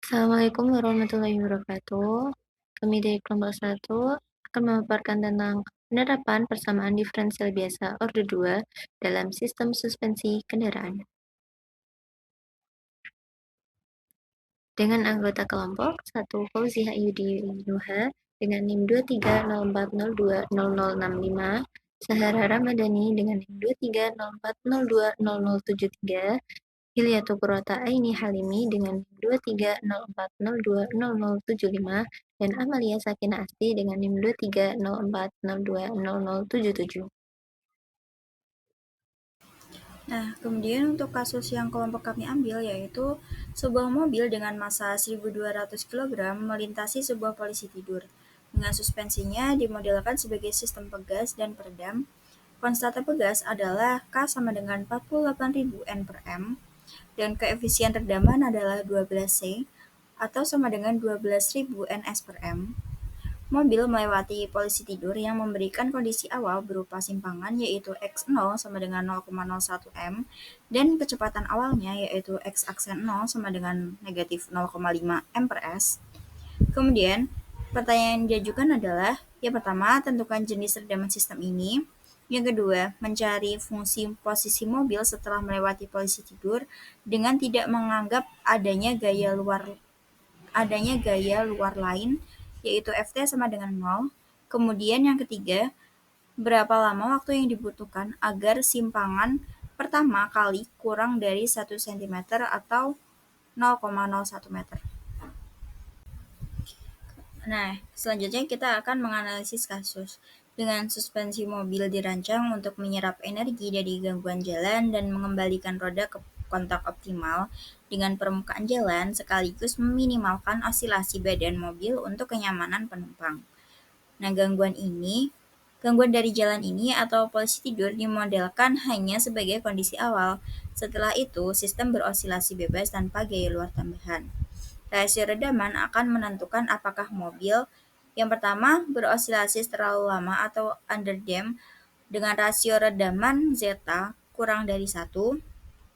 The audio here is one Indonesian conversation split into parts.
Assalamualaikum warahmatullahi wabarakatuh. Kami dari kelompok 1 akan memaparkan tentang penerapan persamaan diferensial biasa orde 2 dalam sistem suspensi kendaraan. Dengan anggota kelompok 1 Fauziah Ayyudi Nuha dengan NIM 2304020065, Sahara Ramadhani dengan NIM 2304020073, Hilyatul Qurrata Aini Halimi dengan 2304020075 dan Amalia Sakinah Asti dengan NIM 2304020077. Nah, kemudian untuk kasus yang kelompok kami ambil yaitu sebuah mobil dengan massa 1.200 kg melintasi sebuah polisi tidur. Dengan suspensinya dimodelkan sebagai sistem pegas dan peredam. Konstanta pegas adalah K sama dengan 48.000 N per M dan koefisien redaman adalah 12 C atau sama dengan 12.000 Ns per M. Mobil melewati polisi tidur yang memberikan kondisi awal berupa simpangan yaitu X0 sama dengan 0,01 m dan kecepatan awalnya yaitu X aksen 0 sama dengan negatif 0,5 m per s. Kemudian, pertanyaan yang diajukan adalah, yang pertama, tentukan jenis redaman sistem ini. Yang kedua, mencari fungsi posisi mobil setelah melewati polisi tidur dengan tidak menganggap adanya gaya luar lain, yaitu Ft sama dengan 0. Kemudian yang ketiga, berapa lama waktu yang dibutuhkan agar simpangan pertama kali kurang dari 1 cm atau 0,01 meter. Nah, selanjutnya kita akan menganalisis kasus. Dengan suspensi mobil dirancang untuk menyerap energi dari gangguan jalan dan mengembalikan roda ke kontak optimal dengan permukaan jalan sekaligus meminimalkan osilasi badan mobil untuk kenyamanan penumpang. Nah, gangguan dari jalan ini atau polisi tidur dimodelkan hanya sebagai kondisi awal. Setelah itu, sistem berosilasi bebas tanpa gaya luar tambahan. Rasio redaman akan menentukan apakah mobil yang pertama berosilasi terlalu lama atau underdamped dengan rasio redaman zeta kurang dari 1.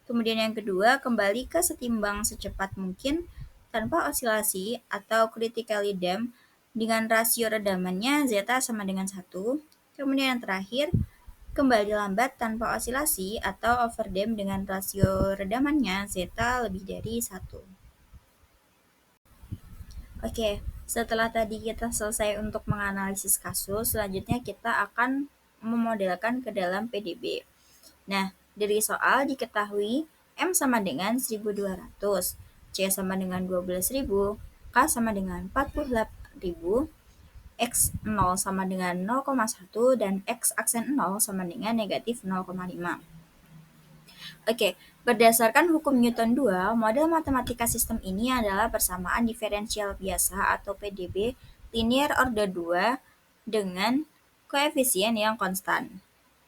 Kemudian yang kedua, kembali ke setimbang secepat mungkin tanpa osilasi atau critically damped dengan rasio redamannya zeta sama dengan 1. Kemudian yang terakhir, kembali lambat tanpa osilasi atau overdamped dengan rasio redamannya zeta lebih dari 1. Oke, setelah tadi kita selesai untuk menganalisis kasus, selanjutnya kita akan memodelkan ke dalam PDB. Nah, dari soal diketahui M sama dengan 1.200, C sama dengan 12.000, K sama dengan 48.000, X0 sama dengan 0,1, dan X aksen 0 sama dengan negatif 0,5. Oke, berdasarkan hukum Newton 2, model matematika sistem ini adalah persamaan diferensial biasa atau PDB linear order 2 dengan koefisien yang konstan.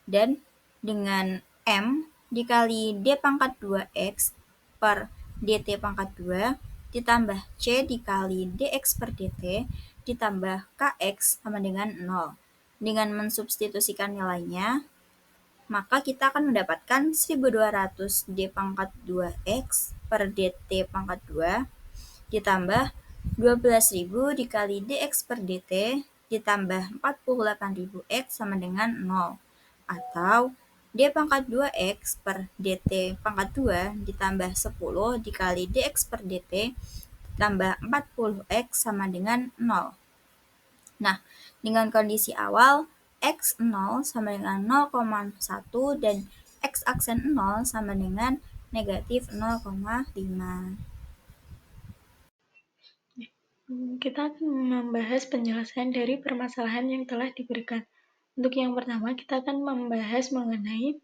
Dan dengan M dikali D pangkat 2X per DT pangkat 2 ditambah C dikali DX per DT ditambah KX sama dengan 0. Dengan mensubstitusikan nilainya, maka kita akan mendapatkan 1200 D pangkat 2X per DT pangkat 2 ditambah 12.000 dikali DX per DT ditambah 48.000 X sama dengan 0. Atau D pangkat 2X per DT pangkat 2 ditambah 10 dikali DX per DT ditambah 40X sama dengan 0. Nah, dengan kondisi awal X0 sama dengan 0,1 dan X aksen 0 sama dengan negatif 0,5. Kita akan membahas penjelasan dari permasalahan yang telah diberikan. Untuk yang pertama, kita akan membahas mengenai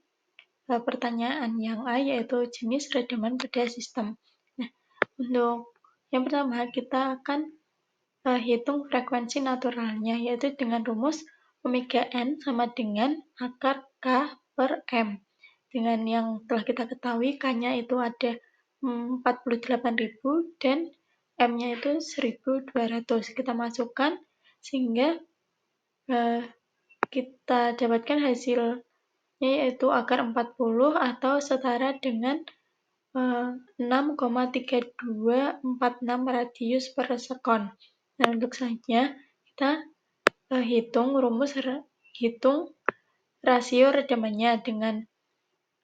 pertanyaan yang A, yaitu jenis redaman pada sistem. Nah, untuk yang pertama, kita akan hitung frekuensi naturalnya, yaitu dengan rumus omega n sama dengan akar K per M. Dengan yang telah kita ketahui, K-nya itu ada 48.000 dan M-nya itu 1.200. Kita masukkan sehingga kita dapatkan hasilnya yaitu akar 40 atau setara dengan 6,3246 radius per sekon. Nah, untuk selanjutnya kita hitung rasio redamannya dengan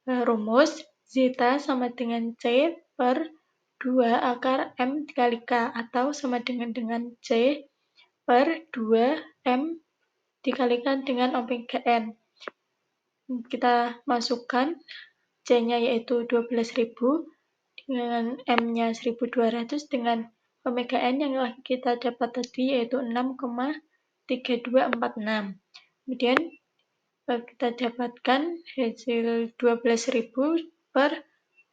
rumus zeta sama dengan C per 2 akar M dikali K, atau sama dengan C per 2 M dikalikan dengan omega N. Kita masukkan C-nya yaitu 12.000, dengan M-nya 1.200, dengan omega N yang kita dapat tadi yaitu 6,3246. Kemudian kita dapatkan hasil 12.000 per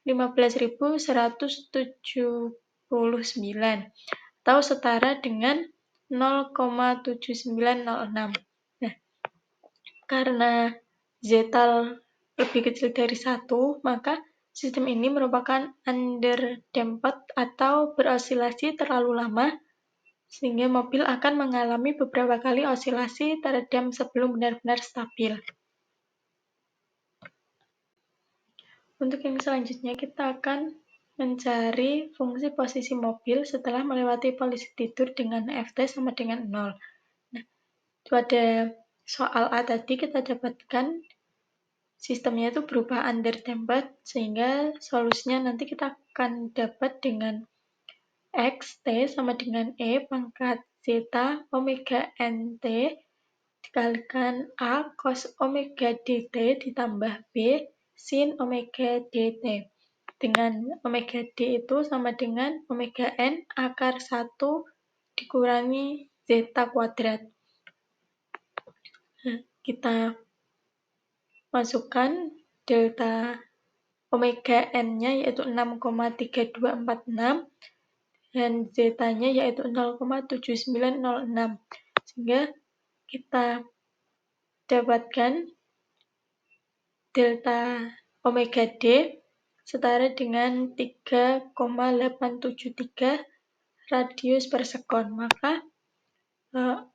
15.179 atau setara dengan 0,7906. Nah, karena zeta lebih kecil dari 1, maka sistem ini merupakan underdamped atau berosilasi terlalu lama, sehingga mobil akan mengalami beberapa kali osilasi teredam sebelum benar-benar stabil. Untuk yang selanjutnya, kita akan mencari fungsi posisi mobil setelah melewati posisi tidur dengan Ft sama dengan 0. Nah, pada soal A tadi kita dapatkan sistemnya itu berupa underdamped, sehingga solusinya nanti kita akan dapat dengan Xt sama dengan E pangkat zeta omega nt dikalikan A cos omega dt ditambah B sin omega dt. Dengan omega d itu sama dengan omega n akar 1 dikurangi zeta kuadrat. Nah, kita masukkan delta omega n-nya yaitu 6,3246 dan zeta-nya yaitu 0,7906. Sehingga kita dapatkan delta omega d setara dengan 3,873 radius per sekon. Maka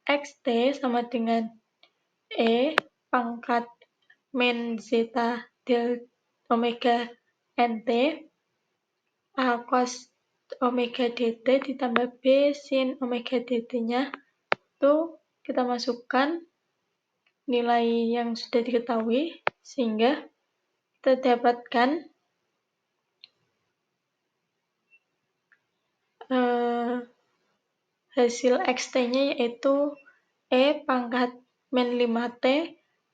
Xt sama dengan E pangkat min zeta del omega nt A cos omega dt ditambah B sin omega dt-nya itu kita masukkan nilai yang sudah diketahui, sehingga kita dapatkan hasil Xt-nya yaitu E pangkat min 5T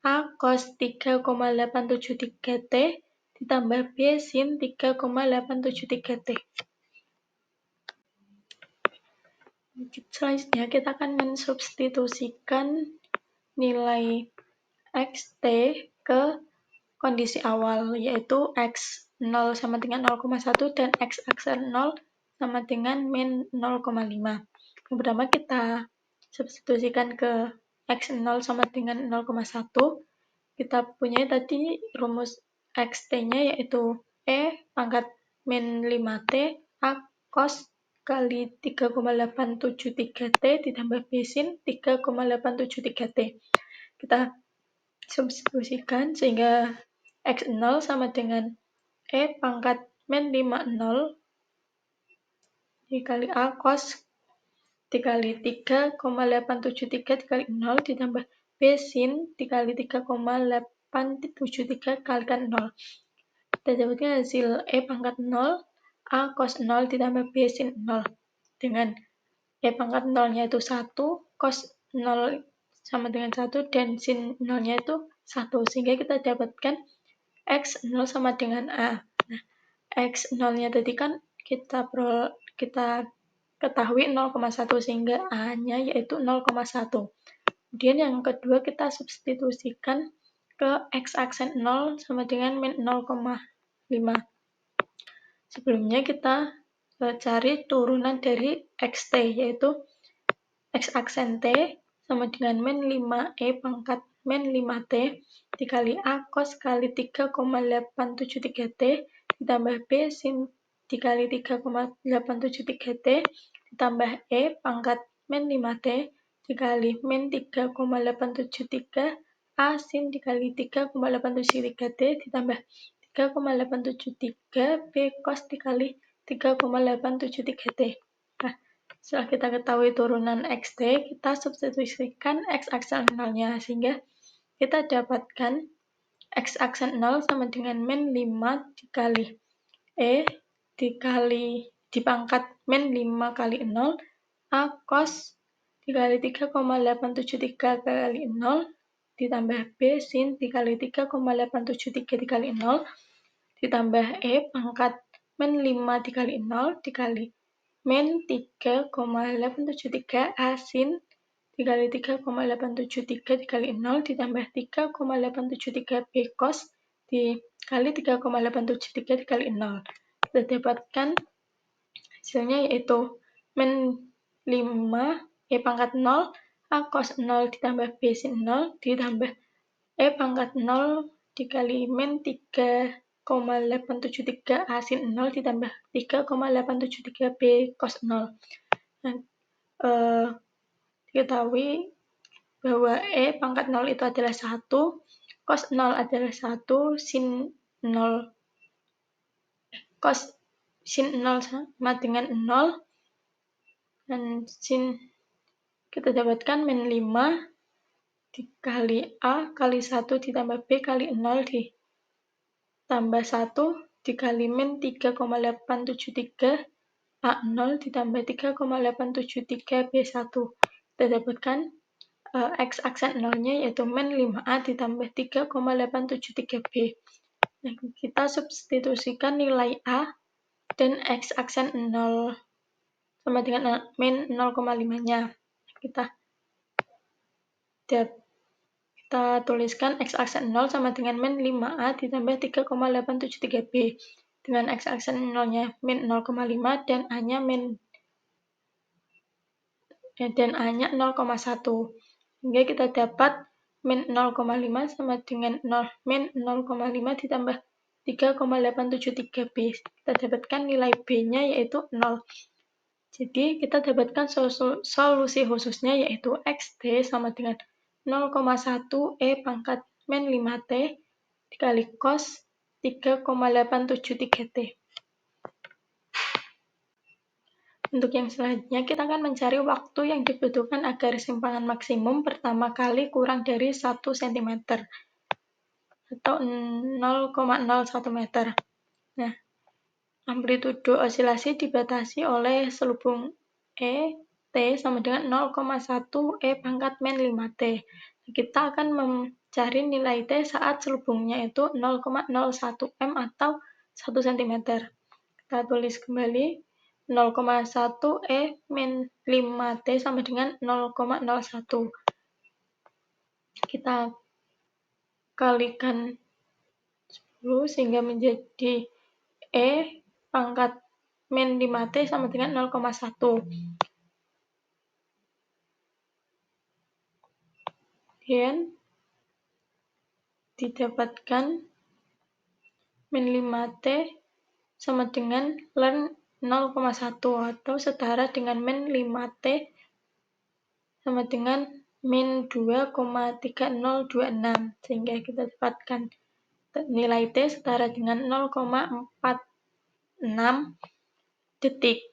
A cos 3,873T ditambah B sin 3,873T. Selanjutnya kita akan mensubstitusikan nilai Xt ke kondisi awal, yaitu X0 sama dengan 0,1 dan X aksen 0 sama dengan min 0,5. Yang pertama kita substitusikan ke X0 sama dengan 0,1. Kita punya tadi rumus Xt-nya yaitu E pangkat min 5T A cos kali 3,873T ditambah B sin 3,873T. Kita substitusikan sehingga X0 sama dengan E pangkat min 50 dikali A cos dikali 3,873 dikali 0 ditambah B sin dikali 3,873 kalikan 0. Kita dapatkan hasil E pangkat 0 A cos 0 ditambah B sin 0 dengan E pangkat 0-nya itu 1, cos 0 sama dengan 1, dan sin 0-nya itu 1. Sehingga kita dapatkan X0 sama dengan A. Nah, X0-nya tadi kan kita ketahui 0,1, sehingga A-nya yaitu 0,1. Kemudian yang kedua kita substitusikan ke X aksen 0 sama dengan min 0,5. Sebelumnya kita cari turunan dari Xt, yaitu X aksen T sama dengan min 5E pangkat min 5T dikali A cos kali 3,873T ditambah B sin dikali 3,873T ditambah E pangkat min 5T dikali min 3,873 A sin dikali 3,873T ditambah 3,873 B cos dikali 3,873 T. Nah, setelah kita ketahui turunan XT, kita substitusikan X aksen 0-nya, sehingga kita dapatkan X aksen 0 sama dengan min 5 dikali E dipangkat min 5 kali 0 A cos dikali 3,873 kali 0 ditambah B sin dikali 3,873 dikali 0 ditambah E pangkat min 5 dikali 0 dikali min 3,873 A sin dikali 3,873 dikali 0 ditambah 3,873 B cos dikali 3,873 dikali 0. Kita dapatkan hasilnya yaitu min 5 E pangkat 0 A cos 0 ditambah B sin 0 ditambah E pangkat 0 dikali min 3,873 A sin 0 ditambah 3,873 B cos 0. Nah, diketahui bahwa E pangkat 0 itu adalah 1, cos 0 adalah 1, sin 0 sama dengan 0, dan sin kita dapatkan min 5 dikali A kali 1 ditambah B kali 0 ditambah 1 dikali min 3,873 A0 ditambah 3,873 B1. Kita dapatkan X aksen 0-nya yaitu min 5A ditambah 3,873 B. Nah, kita substitusikan nilai A dan X aksen 0 sama dengan min 0,5-nya. Kita tuliskan X aksen 0 sama dengan min 5A ditambah 3,873 B. Dengan X aksen 0-nya min 0,5 dan A-nya 0,1. Sehingga kita dapat min 0,5 sama dengan min 0,5 ditambah 3,873 B. Kita dapatkan nilai B-nya yaitu 0. Jadi kita dapatkan solusi khususnya yaitu XT sama dengan 0,1 E pangkat min 5T dikali cos 3,873 T. Untuk yang selanjutnya, kita akan mencari waktu yang dibutuhkan agar simpangan maksimum pertama kali kurang dari 1 cm atau 0,01 meter. Nah, amplitudo osilasi dibatasi oleh selubung E, T sama dengan 0,1 E pangkat min 5T. Kita akan mencari nilai T saat selubungnya itu 0,01 M atau 1 cm. Kita tulis kembali 0,1 E min 5T sama dengan 0,01. Kita kalikan 10 sehingga menjadi E pangkat min 5T sama dengan 0,1. Kemudian didapatkan min 5T sama dengan ln 0,1 atau setara dengan min 5T sama dengan min 2,3026, sehingga kita dapatkan nilai T setara dengan 0,46 detik.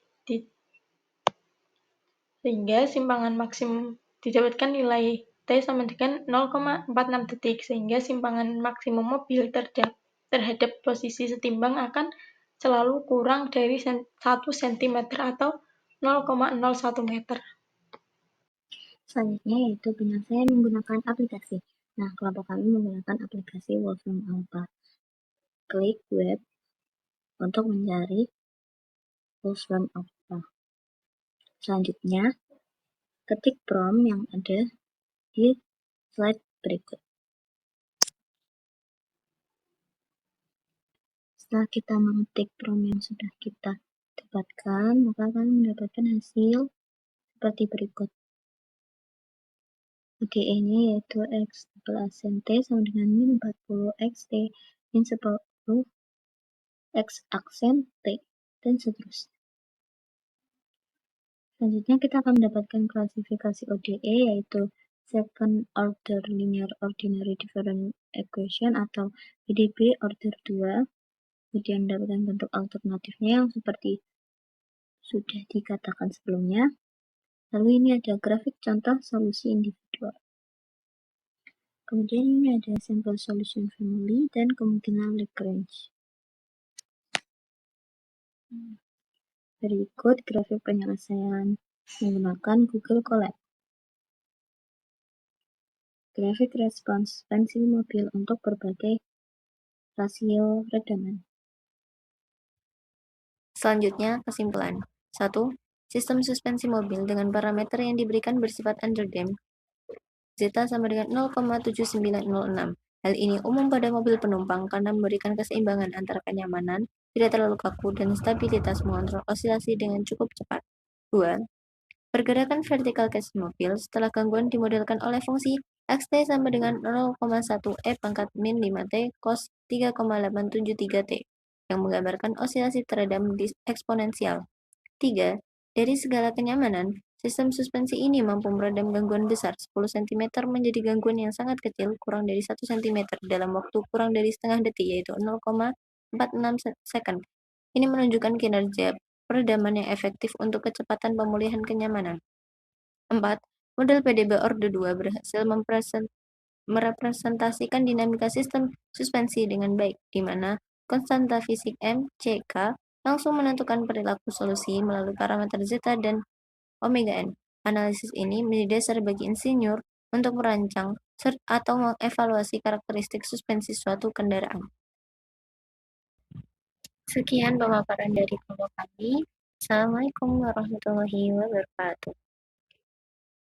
Sehingga simpangan maksimum didapatkan nilai T sama dengan 0,46 detik, sehingga simpangan maksimum mobil terhadap posisi setimbang akan selalu kurang dari 1 cm atau 0,01 meter. Selanjutnya yaitu penyelesaian menggunakan aplikasi. Nah, kelompok kami menggunakan aplikasi Wolfram Alpha. Klik web untuk mencari Wolfram Alpha. Selanjutnya, ketik prompt yang ada di slide berikut. Setelah kita mengetik prompt yang sudah kita dapatkan, maka akan mendapatkan hasil seperti berikut. ODE-nya yaitu X aksen T sama dengan min 40 XT min 10 X aksen T, dan seterusnya. Selanjutnya kita akan mendapatkan klasifikasi ODE yaitu second order linear ordinary differential equation atau PDB order 2, kemudian mendapatkan bentuk alternatifnya yang seperti sudah dikatakan sebelumnya. Lalu ini ada grafik contoh solusi individual. Kemudian ini ada sample solution family dan kemungkinan Lagrange. Berikut grafik penyelesaian menggunakan Google Colab. Grafik respons suspensi mobil untuk berbagai rasio redaman. Selanjutnya, kesimpulan. 1. Sistem suspensi mobil dengan parameter yang diberikan bersifat underdamped. Zeta sama dengan 0,7906. Hal ini umum pada mobil penumpang karena memberikan keseimbangan antara kenyamanan, tidak terlalu kaku, dan stabilitas mengontrol osilasi dengan cukup cepat. 2. Pergerakan vertikal kaki mobil setelah gangguan dimodelkan oleh fungsi xt sama dengan 0,1 e pangkat min 5t cos 3,873t yang menggambarkan osilasi teredam eksponensial. 3. Dari segala kenyamanan, sistem suspensi ini mampu meredam gangguan besar 10 cm menjadi gangguan yang sangat kecil kurang dari 1 cm dalam waktu kurang dari setengah detik yaitu 0,46 second. Ini menunjukkan kinerja peredaman yang efektif untuk kecepatan pemulihan kenyamanan. 4. Model PDB Orde 2 berhasil merepresentasikan dinamika sistem suspensi dengan baik, di mana konstanta fisik M, C, K langsung menentukan perilaku solusi melalui parameter zeta dan omega n. Analisis ini menjadi dasar bagi insinyur untuk merancang atau mengevaluasi karakteristik suspensi suatu kendaraan. Sekian pemaparan dari kelompok kami. Assalamualaikum warahmatullahi wabarakatuh.